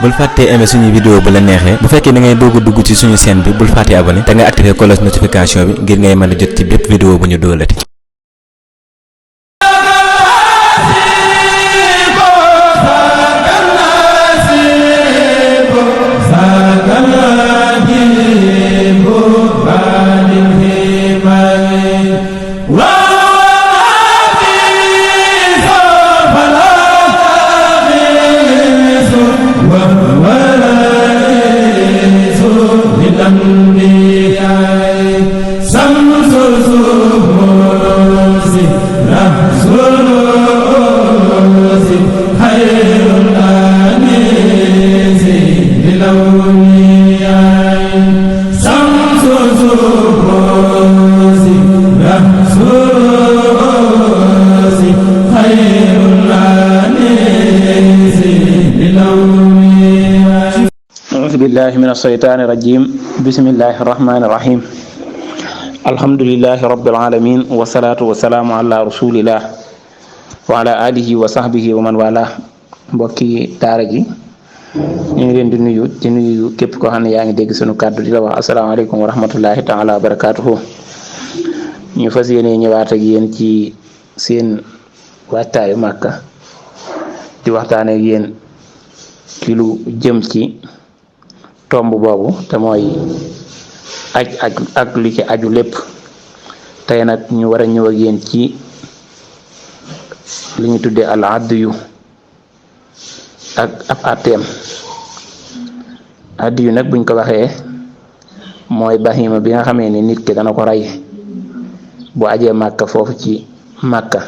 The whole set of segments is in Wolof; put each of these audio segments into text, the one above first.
bul fàttee aimer suñu vidéo bu la neexee bu fekkee da ngay doog a dugg ci suñu chaîne bi bul fàttee abonné te nga activer cloche notification bi ngir ngay mën a jot ci bépp vidéo bu ñu doolati. billahi min asheytaani rajim bismillahi rahmaani rahim alhamdulilahi rabbil alamin wasalaatu wasalaamu ala rasulillah wa ala alihi wa sahbihi wa man wala. mbokki daara ji ñu ngi leen di nuyu képp koo xam ne yaa ngi dégg sunu kàddu di la wax asalaamaaleykum wa rahmatullahi taala wa barakatuhu. ñu fas yéene ñëwaat ak yéen ci seen waajtaayu Màkka di waxtaane ak yéen ci lu jëm ci tomb boobu te mooy ak lu ci aju lépp. tey nag ñu war a ñëw ak yéen ci li ñu tuddee al addiyu ak ab atteem. addiyu nag buñ ko waxee mooy bahima bi nga xamee ni nit ki dana ko rey bu ajee Màkka foofu ci Màkka,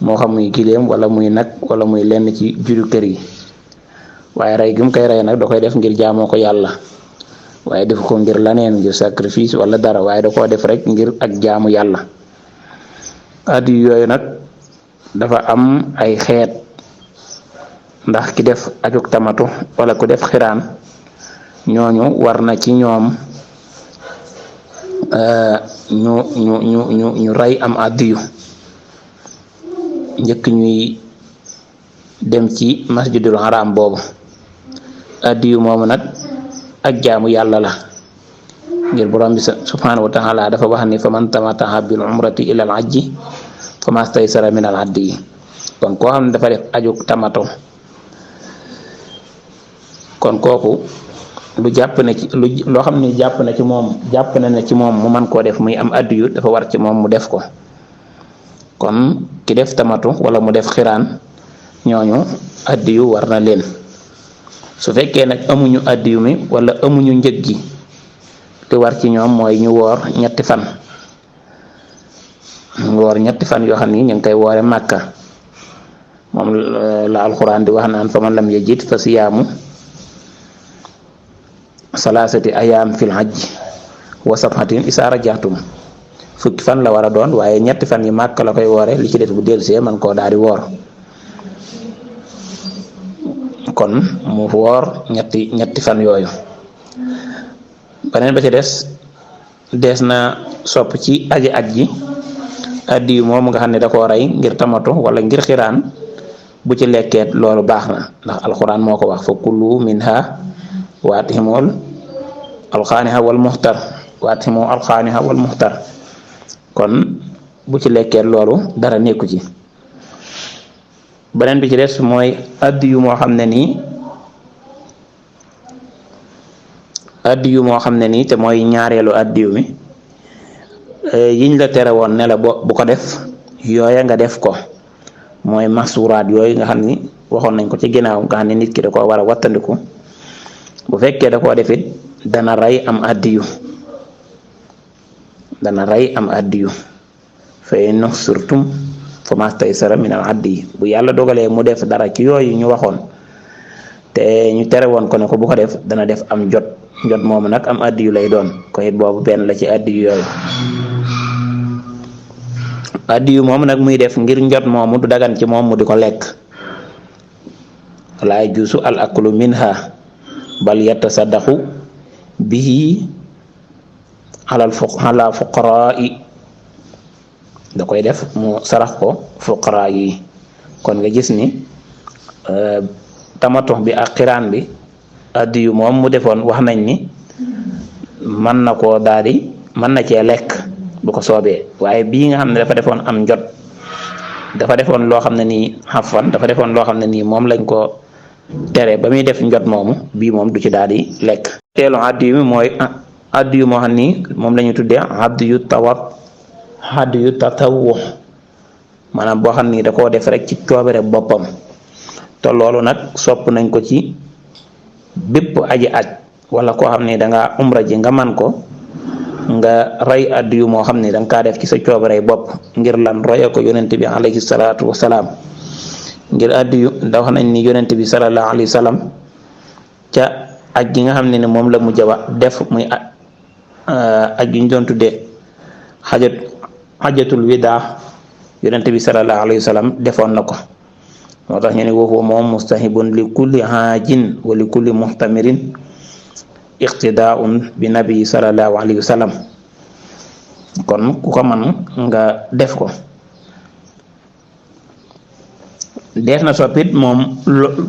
moo xam muy giléem wala muy nag wala muy lenn ci juru kër yi. waaye rey gi mu koy rey nag da koy def ngir jaamoo ko yàlla, waaye def ko ngir laneen ngir sacrifice wala dara, waaye da koo def rek ngir ak jaamu yàlla. addiyu yooyu nag dafa am ay xeet, ndax ki def ajuk tamatu wala ku def xiraan ñooñu war na ci ñoom ñu rey am addiyu njëkk ñuy dem ci masjidul haram boobu. addiyu moomu nag ak jaamu yàlla la, ngir borom bi subhanahu wa taala dafa wax ni fa man tamatta'a bil umrati ila al hajji fa mastaysara min al hadyi. kon koo xam ne dafa def ajuk tamato, kon kooku lu jàpp ne ci loo xam ne jàpp na ci moom mu man koo def muy am addiyu dafa war ci moom mu def ko. kon ki def tamatu wala mu def xiraan ñooñu addiyu war na leen. su fekkee nag amuñu addiyu mi wala amuñu njëg gi, te war ci ñoom mooy ñu woor ñetti fan. yoo xam ni ñu ngi koy woore Màkka. moom la alquran di wax naan fa man lam yajid fa siyaamu salaasati ayaam fil hajji wa sab'atin isaa raja'tum. fukki fan la war a doon, waaye ñetti fan yi Màkka la koy woore, li ci des bu delsee man koo daal di woor. kon mu woor ñetti fan yooyu. beneen ba ci des na sopp ci aji aj ji addiyu moom nga xam ne da koo rey ngir tamatu wala ngir xiraan, bu ci lekkeet loolu baax na, ndax alquran moo ko wax fa kulu minha wa at'imul alxaaniha wal muxtar wa at'imul alxaaniha wal muxtar. kon bu ci lekkeet loolu dara nekku ci. beneen bi ci des mooy addiyu moo xam ne nii te mooy ñaareelu addiyu mi, yiñ la tere woon ne la bu ko def yooya nga def ko, mooy masuraat yooyu nga xam ni waxoon nañ ko ci ginnaaw, nga xam ne nit ki da koo war a wattandiku. bu fekkee da koo defit dana rey am addiyu fa in nuxsirtum fa mastaysara min al hadyi. bu yàlla dogalee mu def dara ci yooyu ñu waxoon te ñu tere woon ko ne ko bu ko def, dana def am jot moomu nag am addiyu lay doon. ko it boobu benn la ci addiyu yooyu. addiyu moom nag muy def ngir njot moomu du dagan ci moom mu di ko lekk. laa yajuuzu al aklu minha bal yatasaddaqu bihi ala fuqaraa'i. da koy def mu sarax ko fuqaraa yi. kon nga gis ni tamato bi ak xiraan bi addiyu moom mu defoon wax nañ ni mën na koo daal di mën na cee lekk bu ko soobee, waaye bii nga xam ne dafa defoon am njot, dafa defoon loo xam ne nii xafan dafa defoon loo xam ne nii moom lañ ko tere ba muy def njot moomu, bii moom du ci daal di lekk. teelu addiyu mi mooy addiyu moo xam ni moom la ñu tuddee addiyu tatawwu, maanaam boo xam ni da koo def rek ci coobare boppam, te loolu nag sopp nañ ko ci bépp aji aj wala koo xam ni danga umra ji nga man ko nga rey addiyu moo xam ni danga kaa def ci sa coobarey bopp, ngir lan roye ko yonent bi alayhi salaatu wasalaam. ngir addiyu da wax nañ ni yonent bi sallallahu alayhi wa sallam ca aj gi nga xam ne moom la mujj a def muy aj gi ñu doon tuddee xajatul widaa, yonent bi sallallahu alayhi wa sallam defoon na ko. moo tax ñu ne woofu moom mustahibun li kulli haajin wa li kulli muhtamirin iqtidaun bi nabi sallallahu alayhi wa sallam. kon ku ko man nga def ko. dees na soppit moom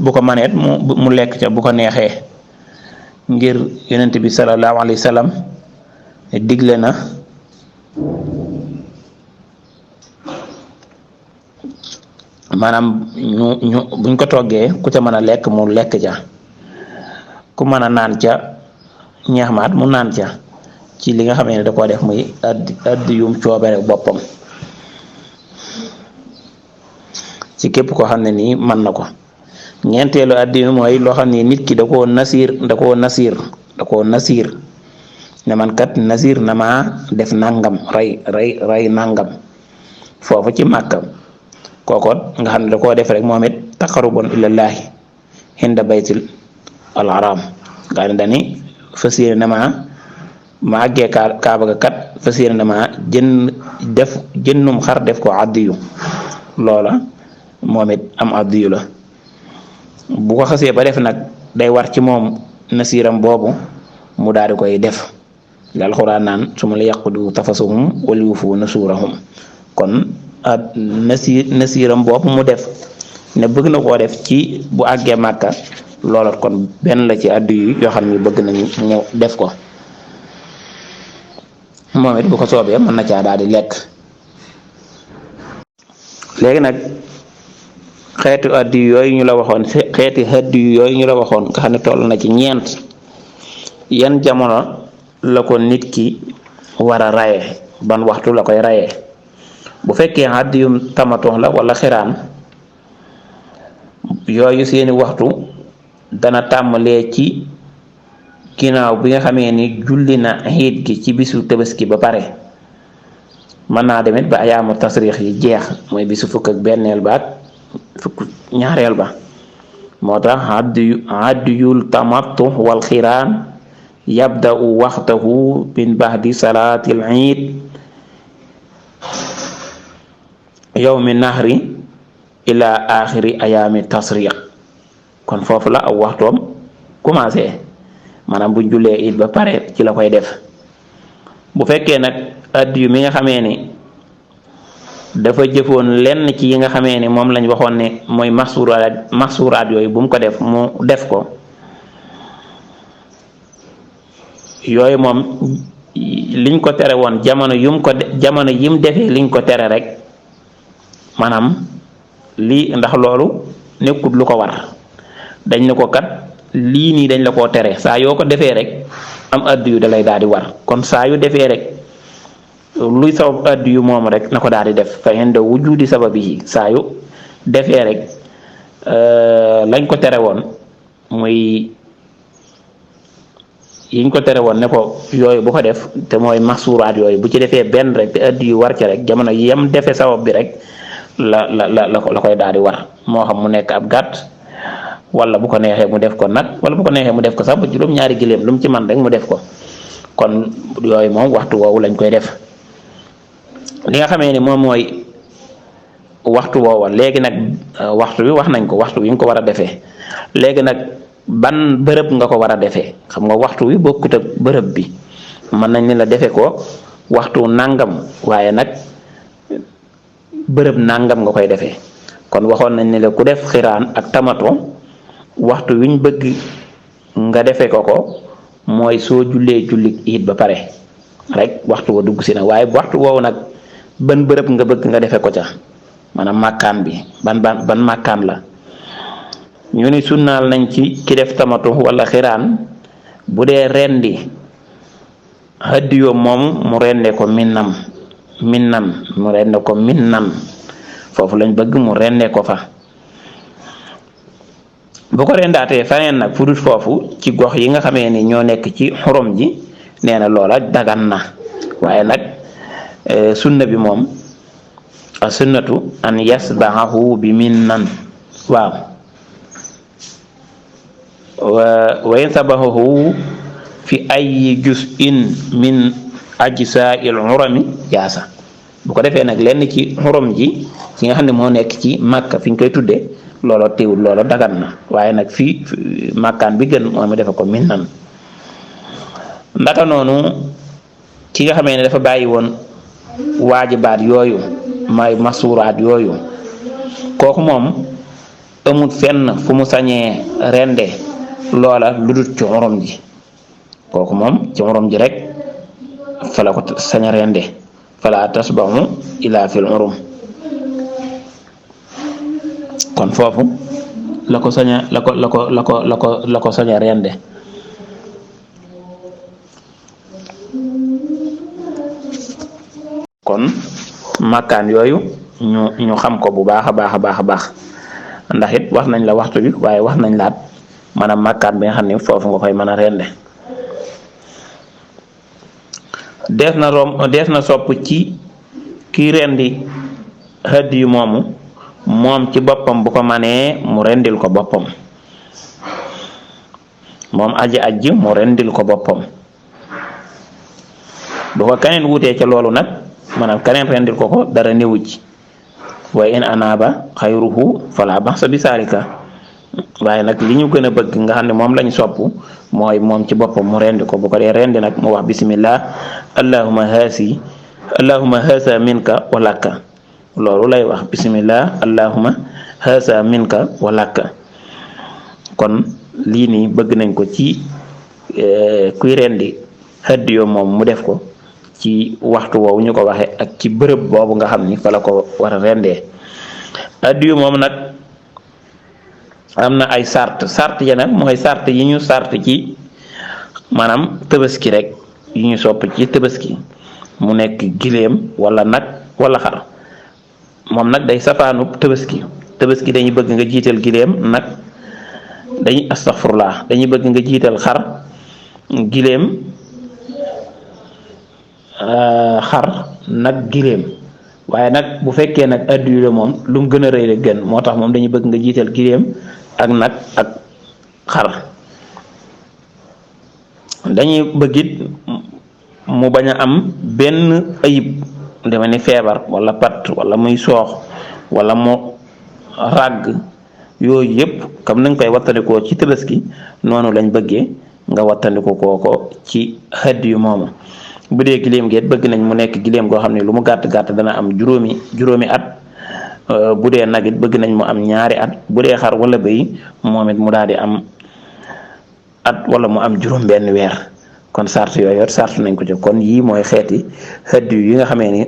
bu ko maneet mu lekk ca bu ko neexee, ngir yonent bi sallallahu alayhi wa sallam digle na maanaam ñu buñ ko toggee ku ca mën a lekk mu lekk ca, ku mën a naan ca ñeexmaat mu naan ca, ci li nga xam ne da koo def muy addiyum coobare boppam, ci képp koo xam ne nii mën na ko. ñeenteelu addiyu mooy loo xam ne nit ki da koo nasiir ne man kat nasiir na maa def nangam rey nangam foofu ci Màkka, kookoot nga xam ne da koo def rek moom it taqarrubun ilallaahi inda baytil al haram, nga ne dani fas yéene na ma àggee kaaba ga kat fas yéene na ma jënnum xar def ko addiyu, loola moom it am addiyu la. bu ko xasee ba def nag day war ci moom nasiiram boobu mu daal di koy def, li alxuraan naan su ma la yaqudu tafasuhum wal yuufu nusurahum. kon nasiiram boobu mu def ne bëgg na koo def ci bu àggee Màkka, loola kon benn la ci addiyu yoo xam ne bëgg nañu mu def ko. moom it bu ko soobee mën na caa daal di lekk. léegi nag xeeti addiyu yooyu ñu la waxoon nga xam ne toll na ci ñeent, yan jamono la ko nit ki war a raye, ban waxtu la koy raye. bu fekkee addiyum tamaton la wala xiraan, yooyu seeni waxtu dana tàmbalee ci ginnaaw bi nga xamee ni julli na xiit gi ci bisu tabaski ba pare, mën naa demit ba ayaamu tasriix yi jeex, mooy bisu fukk ak benneel ba ak fukk ñaareel ba. moo tax addiyul tamattu wal xiraan yabda'u waxtahu min ba'di salaatil iid yawmi nahri ila axiri ayaami tasriix. kon foofu la aw waxtoom commencé, maanaam bu jullee it ba pare ci la koy def. bu fekkee nag addiyu mi nga xamee ni dafa jëfoon lenn ci yi nga xamee ni moom lañ waxoon ne mooy maxsuuraat yooyu bu mu ko def mu def ko, yooyu moom liñ ko tere woon jamono yim defee liñ ko tere rek, maanaam lii ndax loolu nekkut lu ko war, dañ ne ko kat lii nii dañ la koo tere, saa yoo ko defee rek am addiyu da lay daal di war. kon saa yu defee rek luy sabab addiyu moom rek na ko daal di def, fa inda wujudi sababihi, saa yu defee rek lañ ko tere woon muy yiñ ko tere woon ne ko yooyu bu ko def, te mooy maxsuuraat yooyu bu ci defee benn rek te addiyu war ci rek, jamono yam defee sabab bi rek la koy daal di war. moo xam mu nekk ab gàtt, wala bu ko neexee mu def ko nag, wala bu ko neexee mu def ko sax ba juróom-ñaari giléem, lu mu ci man rek mu def ko. kon yooyu moom waxtu woowu lañ koy def. li nga xamee ni moom mooy waxtu woowa, léegi nag waxtu wi wax nañ ko, waxtu wi nga ko war a defee. léegi nag ban bërëb nga ko war a defee, xam nga waxtu wi bokkut ak bërëb bi, mën nañ ne la defe ko waxtu nangam, waaye nag bërëb nangam nga koy defee. kon waxoon nañ ne la ku def xiraan ak tamato waxtu wiñ bëgg nga defe ko mooy soo jullee julli iid ba pare rek waxtu wa dugg si na waaye waxtu woowu nag ban bërëb nga bëgg nga defe ko ca maanaam màkkaan bi ban màkkaan la. ñu ni sunnaal nañ ci ki def tamatu wala xiraan bu dee rendi hadiyo moom mu rende ko minnam mu rende ko minnam foofu lañ bëgg mu rende ko fa. bu ko rendaatee faneen nag fu dut foofu ci gox yi nga xamee ni ñoo nekk ci xorom ji nee na loola dagan na waaye nag sunna bi moom a sunnatu an yasbahahu bi minnan waaw wa yansabahu fi ay juz'in min ajsa'il hurami jaasa bu ko defee nag lenn ci xurum ji ci nga xam ne moo nekk ci Makka fi ñu koy tuddee loolo teewul loolo dagan na waaye nag fii makkaan bi gën moom defe ko minnan. ndaka noonu ki nga xamee ne dafa bàyyi woon waajibaat yooyu may masuuraat yooyu kooku moom amul fenn fu mu sañee rende loola lu dul ci xurum ji kooku moom ci xurum ji rek fa la ko sañ a rende fala tasbahu ila fil xurum kon foofu la ko saña la ko saña rende. kon makkaan yooyu ñu xam ko bu baax a baax ndax it wax nañ la waxtu bi waaye wax nañ laat maanaam makkaan bi nga xam ne foofu nga koy mën a rende. dees na sopp ci kii rendi hadiyu moomu moom ci boppam bu ko manee mu rendil ko boppam moom aji mu rendil ko boppam bu ko keneen wutee ca loolu nag maanaam keneen rendil ko dara néewu ci wa in anaaba xayruhu fala ba'sa bi saalika waaye nag li ñu gën a bëgg nga xam ne moom lañ sopp mooy moom ci boppam mu rendi ko bu ko dee rendi nag mu wax bismillah allahumma haasa minka wa lakka loolu lay wax bismillah allahumma haasa minka wa lakka. kon lii nii bëgg nañ ko ci kuy rendi hadiyo moom mu def ko ci waxtu woowu ñu ko waxe ak ci bërëb boobu nga xam ni fa la ko war a rendee. hadiyo moom nag am na ay sart ya nag mooy sart yi ñu sart ci maanaam tëbaski rek yi ñu sopp ci tëbaski mu nekk giléem wala nag wala xar moom nag day safaanu tëbaski dañuy bëgg nga jiital giléem nag dañuy bëgg nga jiital xar giléem xar nag giléem waaye nag bu fekkee nag addu la moom lu mu gën a rëy rek gën moo tax moom dañuy bëgg nga jiital giléem ak nag ak xar. dañuy bëggit mu bañ a am benn ayib dama ni feebar wala pat wala muy soox wala mu ràgg yooyu yëpp comme nañ koy wattandikoo ci tabaski noonu lañ bëggee nga wattandiku kooko ci hadiyu moomu. bu dee giléem gi bëgg nañ mu nekk giléem goo xam ne lu mu gàtt dana am juróomi at bu dee nag it bëgg nañ mu am 2 at bu dee xar wala bëy moom it mu daal di am at wala mu am juróom benn weer. kon sart yooyu sart nañ ko ci kon yii mooy xeeti hadiyu yi nga xamee ni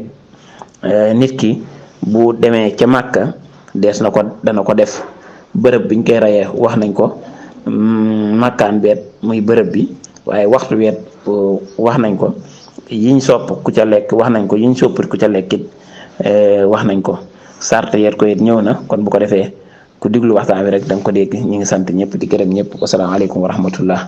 nit ki bu demee ca Màkka dana ko def bërëb biñ koy rayee wax nañ ko makkaan beet muy bërëb bi waaye waxtu weet wax nañ ko yiñ sopp ku ca lekk wax nañ ko yiñ soppit ku ca lekkit wax nañ ko sart yeet ko it ñëw na kon bu ko defee ku diglu waxtaan wi rek da nga ko dégg ñi ngi sant ñëpp di gërëm ñëpp wasalaamaaleykum wa rahmatullah.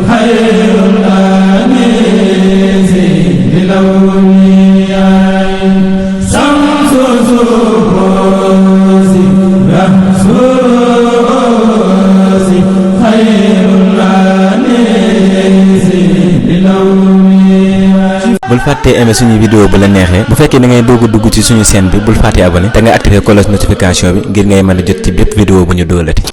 خير الآنيس للأولياء bul fàttee aimer suñu vidéo bu la neexee. Bu fekkee da ngay doog a dugg ci suñu chaîne bi bul fàttee abonné te nga activer cloche notification bi ngir ngay mën a jot ci bépp vidéo bu ñu dóolati.